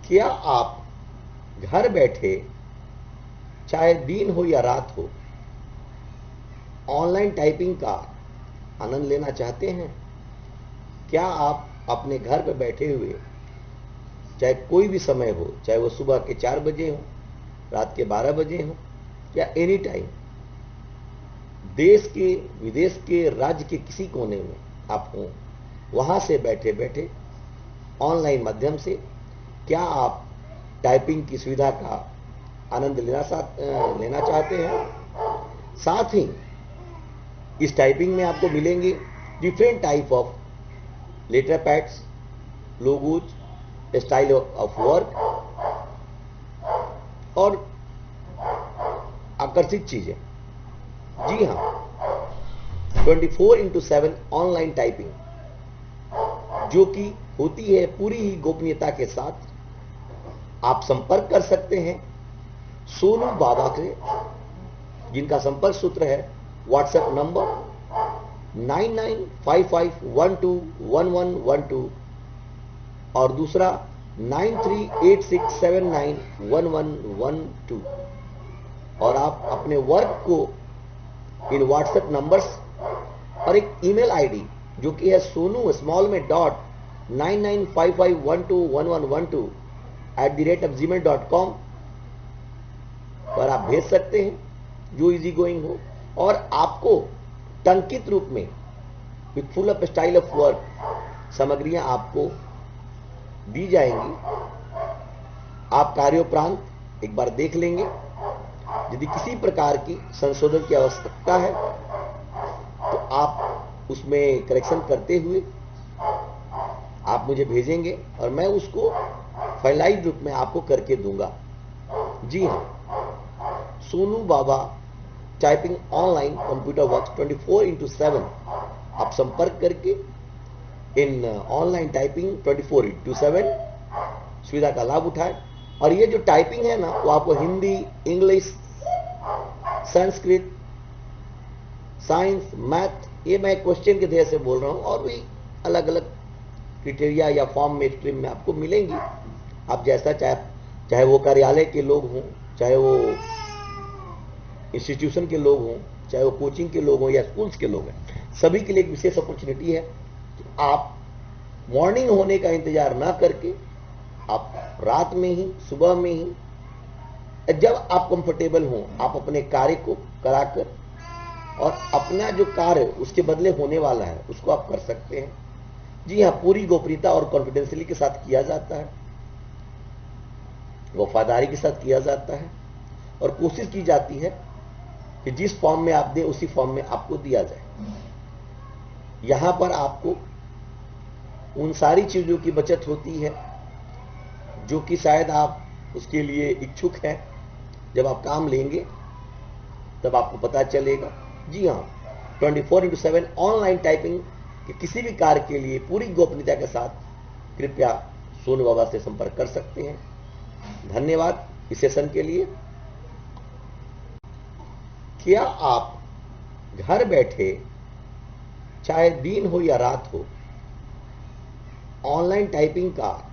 क्या आप घर बैठे, चाहे दिन हो या रात हो, ऑनलाइन टाइपिंग का आनंद लेना चाहते हैं? क्या आप अपने घर पर बैठे हुए, चाहे कोई भी समय हो, चाहे वो सुबह के 4 बजे हो, रात के 12 बजे हो, या एनी टाइम, देश के विदेश के राज्य के किसी कोने में आप हो, वहां से बैठे बैठे ऑनलाइन माध्यम से क्या आप टाइपिंग की सुविधा का आनंद लेना चाहते हैं? साथ ही इस टाइपिंग में आपको मिलेंगे different type of letter pads, logos, style of work और आकर्षित चीजें। जी हाँ, 24/7 ऑनलाइन टाइपिंग, जो कि होती है पूरी ही गोपनीयता के साथ। आप संपर्क कर सकते हैं सोनू बाबा से, जिनका संपर्क सूत्र है व्हाट्सएप नंबर 9955121112 और दूसरा 9386791112। और आप अपने वर्क को इन व्हाट्सएप नंबर्स और एक ईमेल आईडी जो कि है सोनू स्मॉल में .9955121112 पर आप भेज सकते हैं, जो इजी गोइंग हो। और आपको टंकित रूप में with full of style of work सामग्रियां आपको दी जाएंगी। आप कार्योपरांत एक बार देख लेंगे। यदि किसी प्रकार की संशोधन की आवश्यकता है तो आप उसमें करेक्शन करते हुए आप मुझे भेजेंगे और मैं उसको फाइनलाइज रूप में आपको करके दूंगा। जी हाँ, सोनू बाबा टाइपिंग ऑनलाइन कंप्यूटर वर्क्स 24/7। आप संपर्क करके इन ऑनलाइन टाइपिंग 24/7 सुविधा का लाभ उठाएं। और ये जो टाइपिंग है ना, वो आपको Hindi, English, Sanskrit, science, math, ये मैं क्वेश्चन के ध्येय से बोल रहा हूं, और भी अलग अलग क्राइटेरिया या फॉर्म में स्ट्रीम में आपको मिलेंगी। आप जैसा चाहे वो कार्यालय के लोग हों, चाहे वो इंस्टीट्यूशन के लोग हों, चाहे वो कोचिंग के लोग हों या स्कूल्स के लोग हैं, सभी के लिए एक विशेष अपॉर्चुनिटी है कि आप मॉर्निंग होने का इंतजार ना करके आप रात में ही, सुबह में ही, जब आप कंफर्टेबल हों, आप अपने कार्य को कराकर और अपना जो कार्य उसके बदले होने वाला है उसको आप कर सकते हैं। जी हाँ, पूरी गोपनीयता और कॉन्फिडेंशियली के साथ किया जाता है, वफादारी के साथ किया जाता है, और कोशिश की जाती है कि जिस फॉर्म में आप दें उसी फॉर्म में आपको दिया जाए। यहां पर आपको उन सारी चीजों की बचत होती है जो कि शायद आप उसके लिए इच्छुक हैं। जब आप काम लेंगे तब आपको पता चलेगा। जी हाँ, 24/7 ऑनलाइन टाइपिंग के किसी भी कार्य के लिए पूरी गोपनीयता के साथ कृपया सोनू बाबा से संपर्क कर सकते हैं। धन्यवाद इस सेशन के लिए। क्या आप घर बैठे, चाहे दिन हो या रात हो, ऑनलाइन टाइपिंग का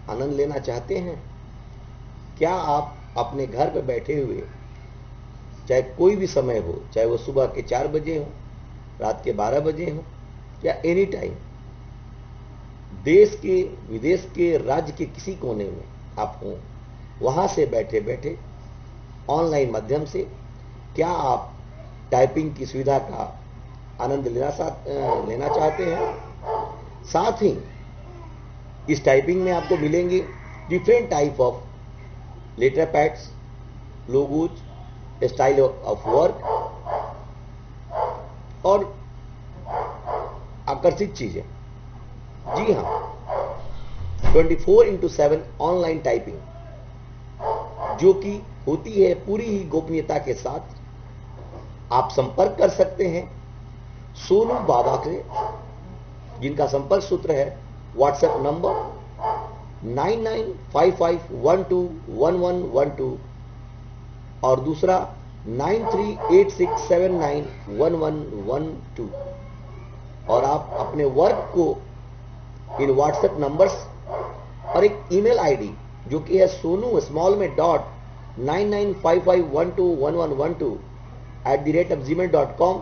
आनंद लेना चाहते हैं? क्या आप अपने घर पर बैठे हुए, चाहे कोई भी समय हो, चाहे वो सुबह के 4 बजे हो, रात के 12 बजे हो, या एनी टाइम, देश के विदेश के राज्य के किसी कोने में आप हो, वहां से बैठे बैठे ऑनलाइन माध्यम से क्या आप टाइपिंग की सुविधा का आनंद लेना चाहते हैं? साथ ही इस टाइपिंग में आपको मिलेंगे different type of letter pads, logos, style of work और आकर्षित चीजें। जी हाँ, 24/7 ऑनलाइन टाइपिंग, जो कि होती है पूरी ही गोपनीयता के साथ। आप संपर्क कर सकते हैं सोनू बाबा से, जिनका संपर्क सूत्र है व्हाट्सएप नंबर 9955121112 और दूसरा 9386791112। और आप अपने वर्क को इन व्हाट्सएप नंबर्स और एक ईमेल आईडी जो कि है सोनू स्मॉल में डॉट 9955121112 @gmail.com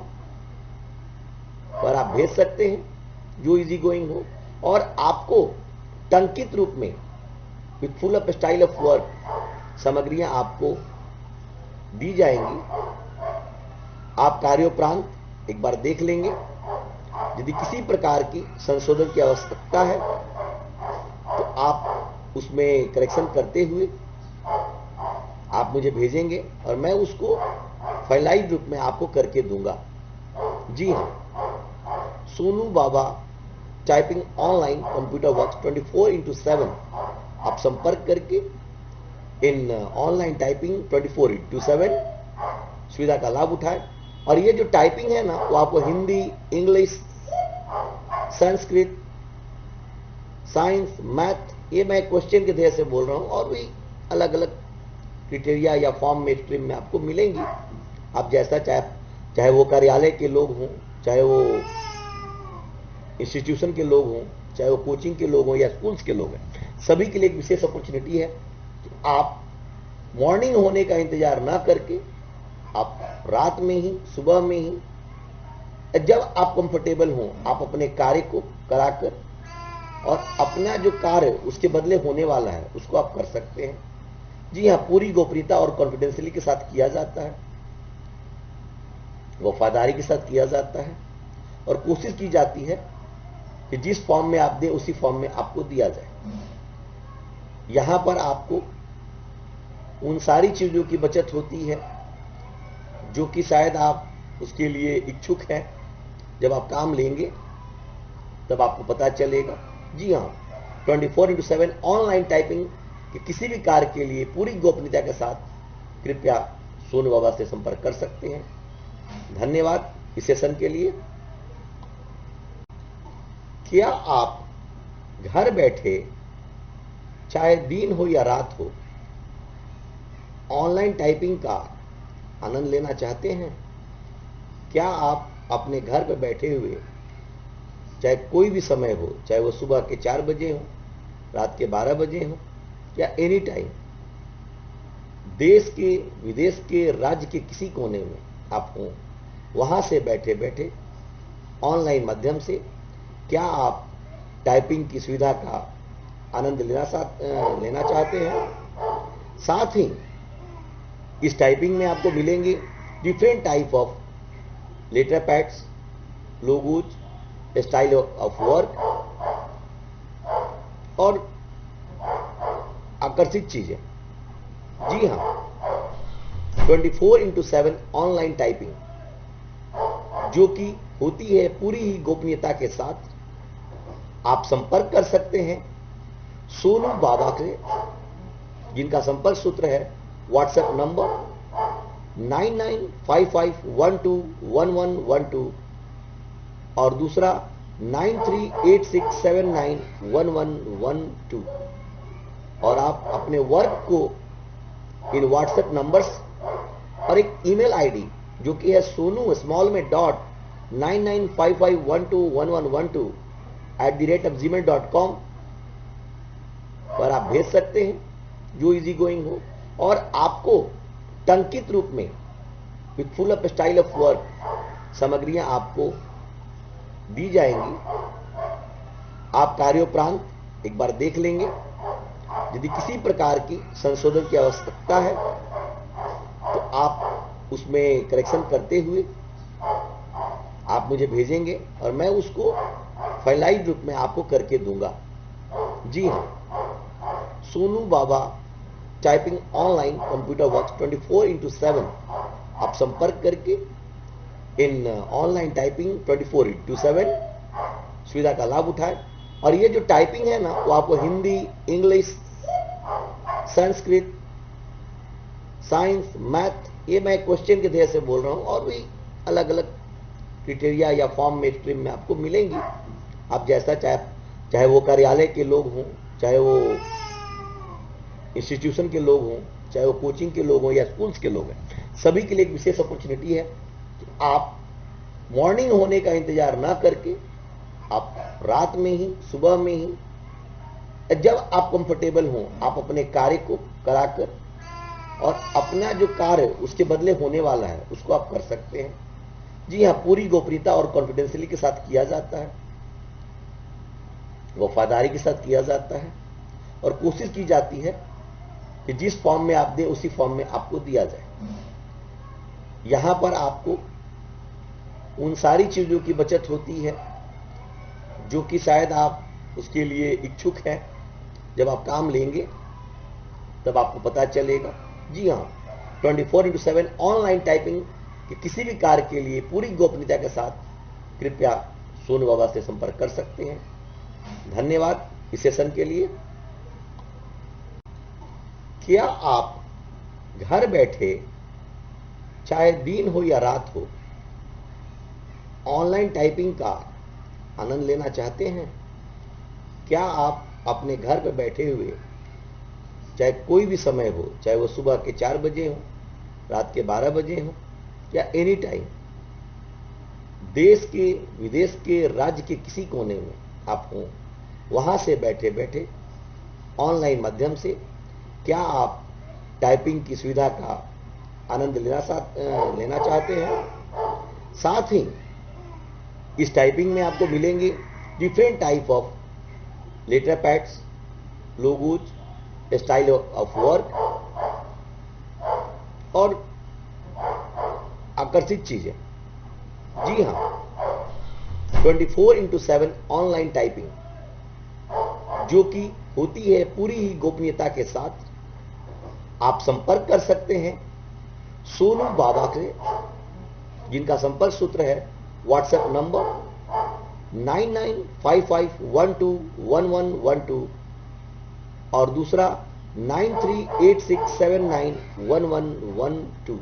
पर आप भेज सकते हैं, जो इजी गोइंग हो। और आपको टंकित रूप में with full of style of work सामग्रियां आपको दी जाएंगी। आप कार्योपरांत एक बार देख लेंगे। यदि किसी प्रकार की संशोधन की आवश्यकता है तो आप उसमें करेक्शन करते हुए आप मुझे भेजेंगे और मैं उसको फाइनलाइज रूप में आपको करके दूंगा। जी हाँ, सोनू बाबा टाइपिंग ऑनलाइन कंप्यूटर वर्क्स 24/7। आप संपर्क करके इन ऑनलाइन टाइपिंग 24/7 सुविधा का लाभ उठाएं। और ये जो टाइपिंग है ना, वो आपको Hindi, English, Sanskrit, science, math, ये मैं क्वेश्चन के ध्येय से बोल रहा हूं, और भी अलग अलग क्राइटेरिया या फॉर्म में स्ट्रीम में आपको मिलेंगी। आप जैसा चाहे वो कार्यालय के लोग हों, चाहे वो इंस्टीट्यूशन के लोग हों, चाहे वो कोचिंग के लोग हों या स्कूल्स के लोग हैं, सभी के लिए एक विशेष अपॉर्चुनिटी है कि आप मॉर्निंग होने का इंतजार ना करके आप रात में ही, सुबह में ही, जब आप कंफर्टेबल हों, आप अपने कार्य को कराकर और अपना जो कार्य उसके बदले होने वाला है उसको आप कर सकते हैं। जी हाँ, पूरी गोपनीयता और कॉन्फिडेंशियली के साथ किया जाता है, वफादारी के साथ किया जाता है, और कोशिश की जाती है कि जिस फॉर्म में आप दें उसी फॉर्म में आपको दिया जाए। यहां पर आपको उन सारी चीजों की बचत होती है जो कि शायद आप उसके लिए इच्छुक हैं। जब आप काम लेंगे तब आपको पता चलेगा। जी हाँ, 24/7 ऑनलाइन टाइपिंग के किसी भी कार्य के लिए पूरी गोपनीयता के साथ कृपया सोनू बाबा से संपर्क कर सकते हैं। धन्यवाद इस सेशन के लिए। क्या आप घर बैठे, चाहे दिन हो या रात हो, ऑनलाइन टाइपिंग का आनंद लेना चाहते हैं? क्या आप अपने घर पर बैठे हुए, चाहे कोई भी समय हो, चाहे वो सुबह के 4 बजे हो, रात के 12 बजे हो, या एनी टाइम, देश के, विदेश के, राज्य के किसी कोने में आप हो, वहां से बैठे बैठे ऑनलाइन माध्यम से क्या आप टाइपिंग की सुविधा का आनंद लेना चाहते हैं? साथ ही इस टाइपिंग में आपको मिलेंगे different type of letter pads, logos, style of work और आकर्षित चीजें। जी हाँ, 24/7 ऑनलाइन टाइपिंग जो कि होती है पूरी ही गोपनीयता के साथ। आप संपर्क कर सकते हैं सोनू बाबा से, जिनका संपर्क सूत्र है व्हाट्सएप नंबर 9955121112 और दूसरा 9386791112। और आप अपने वर्क को इन व्हाट्सएप नंबर्स और एक ईमेल आईडी जो कि है सोनू स्मॉल में डॉट 9955121112 @gmail.com पर आप भेज सकते हैं, जो इजी गोइंग हो। और आपको टंकित रूप में with full of style of work सामग्रियां आपको दी जाएंगी। आप कार्योपरांत एक बार देख लेंगे। यदि किसी प्रकार की संशोधन की आवश्यकता है तो आप उसमें करेक्शन करते हुए आप मुझे भेजेंगे और मैं उसको फाइनलाइज रूप में आपको करके दूंगा। जी हाँ, सोनू बाबा टाइपिंग ऑनलाइन कंप्यूटर वर्क्स 24/7। आप संपर्क करके इन ऑनलाइन टाइपिंग 24/7 सुविधा का लाभ उठाएं। और ये जो टाइपिंग है ना, वो आपको Hindi, English, Sanskrit, science, math, ये मैं क्वेश्चन के ध्येय से बोल रहा हूं, और भी अलग अलग क्राइटेरिया या फॉर्म में स्ट्रीम में आपको मिलेंगी। आप जैसा चाहे वो कार्यालय के लोग हों, चाहे वो इंस्टीट्यूशन के लोग हों, चाहे वो कोचिंग के लोग हों या स्कूल्स के लोग हैं, सभी के लिए एक विशेष अपॉर्चुनिटी है कि आप मॉर्निंग होने का इंतजार ना करके आप रात में ही, सुबह में ही, जब आप कंफर्टेबल हों, आप अपने कार्य को कराकर और अपना जो कार्य उसके बदले होने वाला है उसको आप कर सकते हैं। जी हाँ, पूरी गोपनीयता और कॉन्फिडेंशियली के साथ किया जाता है, वफादारी के साथ किया जाता है और कोशिश की जाती है कि जिस फॉर्म में आप दें उसी फॉर्म में आपको दिया जाए। यहां पर आपको उन सारी चीजों की बचत होती है जो कि शायद आप उसके लिए इच्छुक हैं। जब आप काम लेंगे तब आपको पता चलेगा। जी हाँ, 24/7 ऑनलाइन टाइपिंग के किसी भी कार्य के लिए पूरी गोपनीयता के साथ कृपया सोनू बाबा से संपर्क कर सकते हैं। धन्यवाद इस सेशन के लिए। क्या आप घर बैठे, चाहे दिन हो या रात हो, ऑनलाइन टाइपिंग का आनंद लेना चाहते हैं? क्या आप अपने घर पर बैठे हुए, चाहे कोई भी समय हो, चाहे वो सुबह के 4 बजे हो, रात के 12 बजे हो या एनी टाइम, देश के विदेश के राज्य के किसी कोने में आप हों, वहां से बैठे बैठे ऑनलाइन माध्यम से क्या आप टाइपिंग की सुविधा का आनंद लेना चाहते हैं? साथ ही इस टाइपिंग में आपको मिलेंगे different type of letter pads, logos, style of work और आकर्षित चीजें। जी हाँ, 24/7 ऑनलाइन टाइपिंग जो कि होती है पूरी ही गोपनीयता के साथ। आप संपर्क कर सकते हैं सोनू बाबा से, जिनका संपर्क सूत्र है व्हाट्सएप नंबर 9955121112 और दूसरा 9386791112।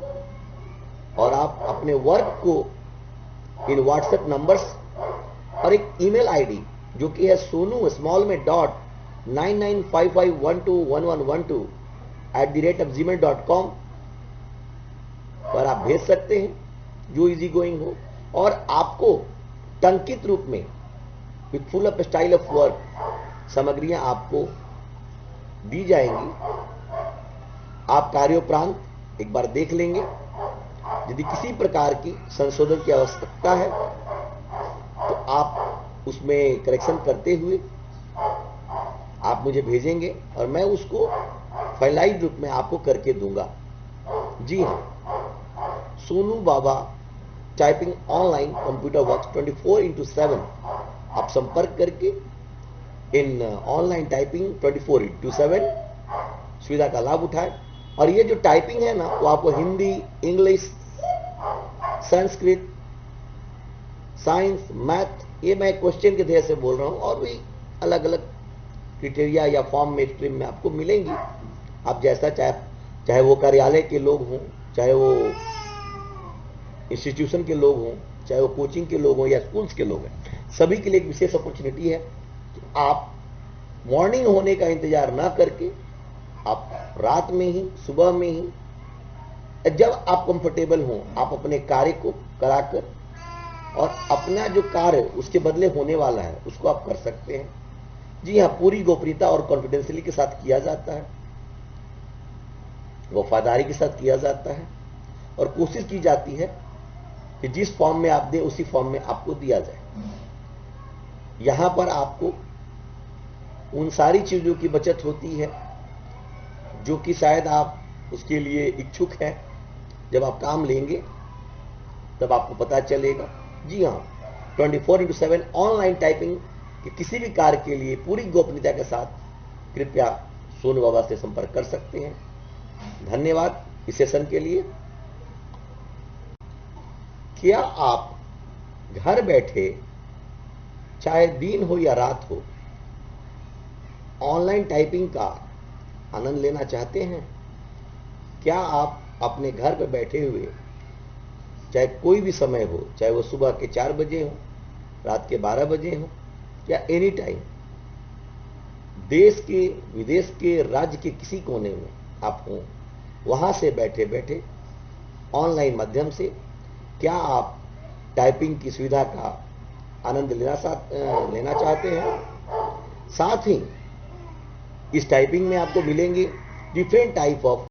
और आप अपने वर्क को इन व्हाट्सएप नंबर्स और एक ईमेल आईडी जो कि है सोनू स्मॉल में .9955121112 पर आप भेज सकते हैं, जो इजी गोइंग हो। और आपको टंकित रूप में with full of style of work सामग्रियां आपको दी जाएंगी। आप कार्योपरांत एक बार देख लेंगे। यदि किसी प्रकार की संशोधन की आवश्यकता है तो आप उसमें करेक्शन करते हुए आप मुझे भेजेंगे और मैं उसको फाइलाइज रूप में आपको करके दूंगा। जी हाँ, सोनू बाबा टाइपिंग ऑनलाइन कंप्यूटर वर्क्स 24/7 आप संपर्क करके इन ऑनलाइन टाइपिंग 24/7 सुविधा का लाभ उठाएं। और ये जो टाइपिंग है ना, वो आपको Hindi, English, Sanskrit, science, math, ये मैं क्वेश्चन के ध्येय से बोल रहा हूं, और भी अलग अलग क्राइटेरिया या फॉर्म में स्ट्रीम में आपको मिलेंगी। आप जैसा चाहे वो कार्यालय के लोग हों, चाहे वो इंस्टीट्यूशन के लोग हों, चाहे वो कोचिंग के लोग हों या स्कूल्स के लोग हैं, सभी के लिए एक विशेष अपॉर्चुनिटी है कि आप मॉर्निंग होने का इंतजार ना करके आप रात में ही, सुबह में ही, जब आप कंफर्टेबल हों, आप अपने कार्य को कराकर और अपना जो कार्य उसके बदले होने वाला है उसको आप कर सकते हैं। जी हाँ, पूरी गोपनीयता और कॉन्फिडेंशियली के साथ किया जाता है, वफादारी के साथ किया जाता है और कोशिश की जाती है कि जिस फॉर्म में आप दें उसी फॉर्म में आपको दिया जाए। यहां पर आपको उन सारी चीजों की बचत होती है जो कि शायद आप उसके लिए इच्छुक हैं। जब आप काम लेंगे तब आपको पता चलेगा। जी हाँ, 24/7 ऑनलाइन टाइपिंग के किसी भी कार्य के लिए पूरी गोपनीयता के साथ कृपया सोनू बाबा से संपर्क कर सकते हैं। धन्यवाद इस सेशन के लिए। क्या आप घर बैठे, चाहे दिन हो या रात हो, ऑनलाइन टाइपिंग का आनंद लेना चाहते हैं? क्या आप अपने घर पर बैठे हुए, चाहे कोई भी समय हो, चाहे वो सुबह के 4 बजे हो, रात के 12 बजे हो या एनी टाइम, देश के विदेश के राज्य के किसी कोने में आप हों, वहां से बैठे बैठे ऑनलाइन माध्यम से क्या आप टाइपिंग की सुविधा का आनंद लेना चाहते हैं? साथ ही इस टाइपिंग में आपको मिलेंगे डिफरेंट टाइप ऑफ